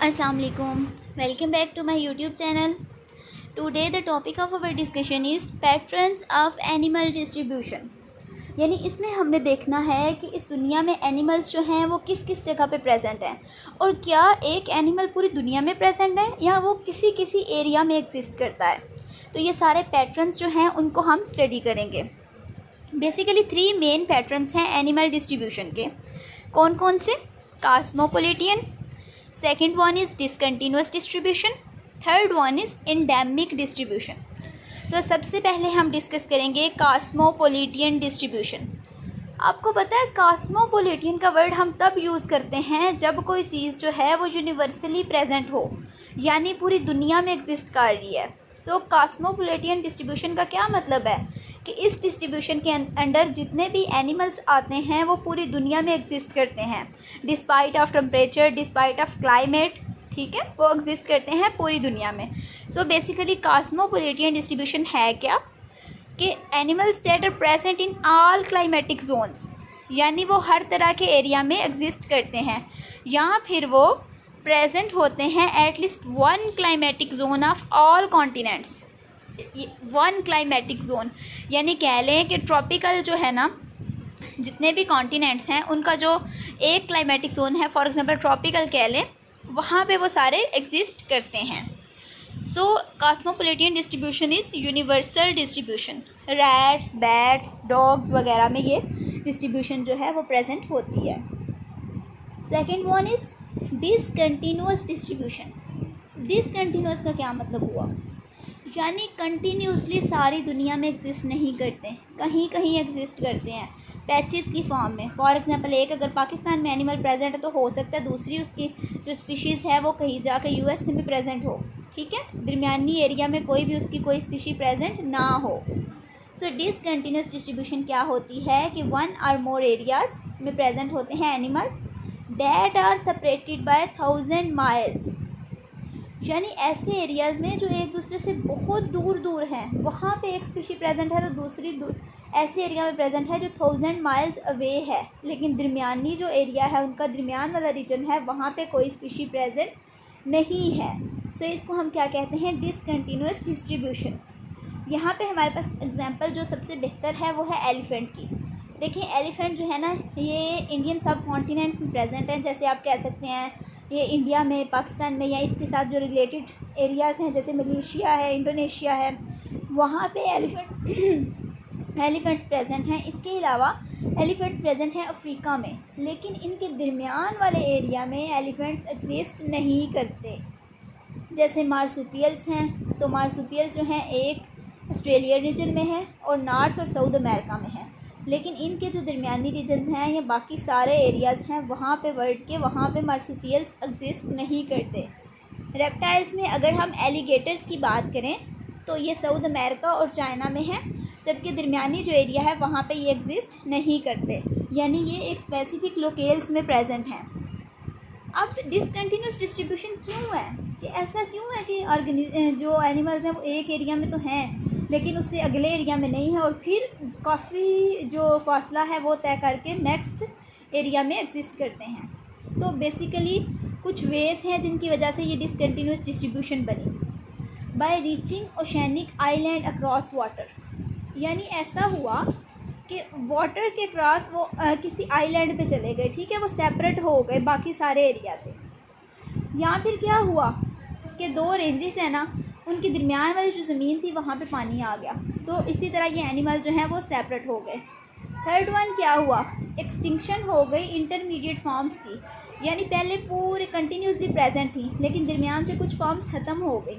Assalamu alaikum. Welcome back to my YouTube channel. Today the topic of our discussion is patterns of animal distribution. यानी इसमें हमने देखना है कि इस दुनिया में एनिमल्स जो हैं वो किस किस जगह पे प्रेजेंट हैं और क्या एक एनिमल पूरी दुनिया में प्रेजेंट है या वो किसी किसी एरिया में एग्जिस्ट करता है। तो ये सारे पैटर्न्स जो हैं उनको हम स्टडी करेंगे। बेसिकली 3 मेन पैटर्न्स हैं एनिमल डिस्ट्रीब्यूशन के। कौन कौन से? Cosmopolitan, second one is discontinuous distribution, third one is endemic distribution. So सबसे पहले हम डिस्कस करेंगे कॉस्मोपोलिटियन डिस्ट्रीब्यूशन। आपको पता है कॉस्मोपोलिटियन का वर्ड हम तब यूज़ करते हैं जब कोई चीज़ जो है वो यूनिवर्सली प्रेजेंट हो, यानी पूरी दुनिया में एग्जिस्ट कर रही है। सो कॉस्मोपोलिटियन डिस्ट्रीब्यूशन का क्या मतलब है कि इस डिस्ट्रीब्यूशन के अंडर जितने भी एनिमल्स आते हैं वो पूरी दुनिया में एग्जिस्ट करते हैं, despite of temperature, despite of climate, ठीक है, वो एग्जिस्ट करते हैं पूरी दुनिया में। सो बेसिकली कॉस्मोपोलिटियन डिस्ट्रीब्यूशन है क्या कि animals that are present in all climatic zones, यानी वो हर तरह के एरिया में एग्जिस्ट करते हैं या फिर वो प्रेजेंट होते हैं at least one climatic zone of all continents. One climatic zone यानी कह लें कि ट्रॉपिकल जो है ना, जितने भी कॉन्टिनेंट्स हैं उनका जो एक क्लाइमेटिक जोन है, फॉर एग्जांपल ट्रॉपिकल कह लें, वहाँ पे वो सारे एग्जिस्ट करते हैं। So cosmopolitan distribution is universal distribution. Rats, bats, dogs वगैरह में ये डिस्ट्रीब्यूशन जो है वो प्रेजेंट होती है। Second one is discontinuous distribution. Discontinuous का क्या मतलब हुआ? यानी कंटिन्यूसली सारी दुनिया में एग्जिस्ट नहीं करते, कहीं कहीं एग्जिस्ट करते हैं पैचेस की फॉर्म में। फॉर एग्जांपल एक अगर पाकिस्तान में एनिमल प्रेजेंट है तो हो सकता है दूसरी उसकी जो स्पीशीज़ है वो कहीं जाकर यूएस में प्रेजेंट हो, ठीक है, दरमियानी एरिया में कोई भी उसकी कोई स्पीशी प्रेजेंट ना हो। सो डिसकंटिन्यूस डिस्ट्रीब्यूशन क्या होती है कि 1 और मोर एरियाज़ में प्रेजेंट होते हैं animals that are separated by 1000 miles, यानी ऐसे एरियाज़ में जो एक दूसरे से बहुत दूर दूर हैं वहाँ पे एक स्पीशी प्रेजेंट है तो दूसरी ऐसे एरिया में प्रेजेंट है जो 1000 माइल्स अवे है, लेकिन दरमियानी जो एरिया है उनका दरमियान वाला रीजन है वहाँ पे कोई स्पीशी प्रेजेंट नहीं है। सो इसको हम क्या कहते हैं? Discontinuous distribution. यहाँ पे हमारे पास एग्जांपल जो सबसे बेहतर है वो है एलिफेंट की। देखिए एलिफेंट जो है ना ये इंडियन सब कॉन्टिनेंट में प्रेजेंट है, जैसे आप कह सकते हैं ये इंडिया में, पाकिस्तान में, या इसके साथ जो रिलेटेड एरियाज़ हैं जैसे मलेशिया है, इंडोनेशिया है, वहाँ पे एलिफेंट्स प्रेजेंट हैं। इसके अलावा एलिफेंट्स प्रेजेंट हैं अफ्रीका में, लेकिन इनके दरमियान वाले एरिया में एलिफेंट्स एग्जिस्ट नहीं करते। जैसे मार्सुपियल्स हैं, तो मार्सुपियल्स जो हैं एक ऑस्ट्रेलिया रीजन में है और नॉर्थ और साउथ अमेरिका में है, लेकिन इनके जो दरमियानी रीजन्स हैं या बाकी सारे एरियाज़ हैं वहाँ पे वर्ल्ड के, वहाँ पे मार्सुपियल्स एग्जिस्ट नहीं करते। रेप्टाइल्स में अगर हम एलिगेटर्स की बात करें तो ये साउथ अमेरिका और चाइना में है, जबकि दरमियानी जो एरिया है वहाँ पे ये एग्जिस्ट नहीं करते, यानी ये एक स्पेसिफिक लोकेल्स में प्रेजेंट हैं। अब डिसकंटिन्यूस डिस्ट्रीब्यूशन क्यों है कि ऐसा क्यों है कि जो एनिमल्स हैं वो एक एरिया में तो हैं लेकिन उससे अगले एरिया में नहीं है और फिर काफ़ी जो फासला है वो तय करके नेक्स्ट एरिया में एग्जिस्ट करते हैं। तो बेसिकली कुछ वेज हैं जिनकी वजह से ये डिसकंटिन्यूस डिस्ट्रीब्यूशन बनी। By reaching oceanic island across water, यानी ऐसा हुआ कि वाटर के क्रॉस वो किसी आइलैंड पे चले गए, ठीक है, वो सेपरेट हो गए बाकी सारे एरिया से। या फिर क्या हुआ कि 2 रेंजेस हैं ना, उनके दरमियान वाली जो ज़मीन थी वहाँ पे पानी आ गया, तो इसी तरह ये एनिमल जो हैं वो सेपरेट हो गए। थर्ड वन क्या हुआ? एक्सटिंक्शन हो गई इंटरमीडिएट फॉर्म्स की, यानी पहले पूरे कंटिन्यूसली प्रेजेंट थी लेकिन दरमियान से कुछ फॉर्म्स ख़त्म हो गई,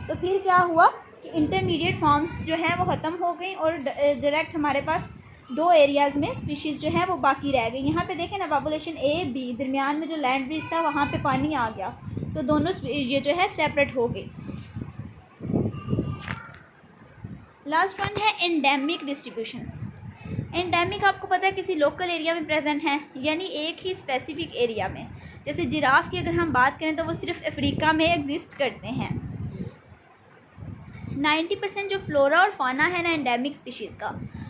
तो फिर क्या हुआ कि इंटरमीडिएट फॉर्म्स जो हैं वो ख़त्म हो गई और डायरेक्ट हमारे पास 2 एरियाज़ में स्पीशीज़ जो हैं वो बाकी रह गई। यहाँ पे देखें ना, पॉपुलेशन ए बी, दरमियान में जो लैंड ब्रिज था वहाँ पे पानी आ गया, तो दोनों ये जो है सेपरेट हो गई। लास्ट वन है एंडेमिक डिस्ट्रीब्यूशन। एंडेमिक आपको पता है किसी लोकल एरिया में प्रेजेंट है, यानी एक ही स्पेसिफिक एरिया में। जैसे जिराफ की अगर हम बात करें तो वो सिर्फ अफ्रीका में एग्जिस्ट करते हैं। 90% जो फ्लोरा और फाना है ना एंडेमिक स्पीशीज़ का,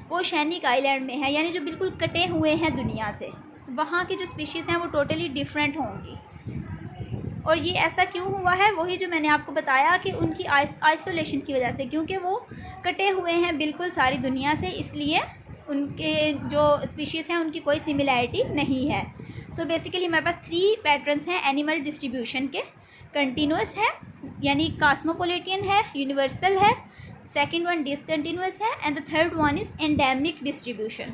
वो ओशैनिक आइलैंड में है, यानी जो बिल्कुल कटे हुए हैं दुनिया से, वहाँ की जो स्पीशीज़ हैं वो टोटली डिफरेंट होंगी। और ये ऐसा क्यों हुआ है, वही जो मैंने आपको बताया कि उनकी आइसोलेशन की वजह से, क्योंकि वो कटे हुए हैं बिल्कुल सारी दुनिया से, इसलिए उनके जो स्पीशीज़ हैं उनकी कोई सिमिलैरिटी नहीं है। सो बेसिकली हमारे पास 3 पैटर्न्स हैं एनिमल डिस्ट्रीब्यूशन के। कंटिन्यूस है यानी कॉस्मोपोलिटियन है, यूनिवर्सल है, सेकंड वन डिसकंटिन्यूस है, and the third one is endemic distribution.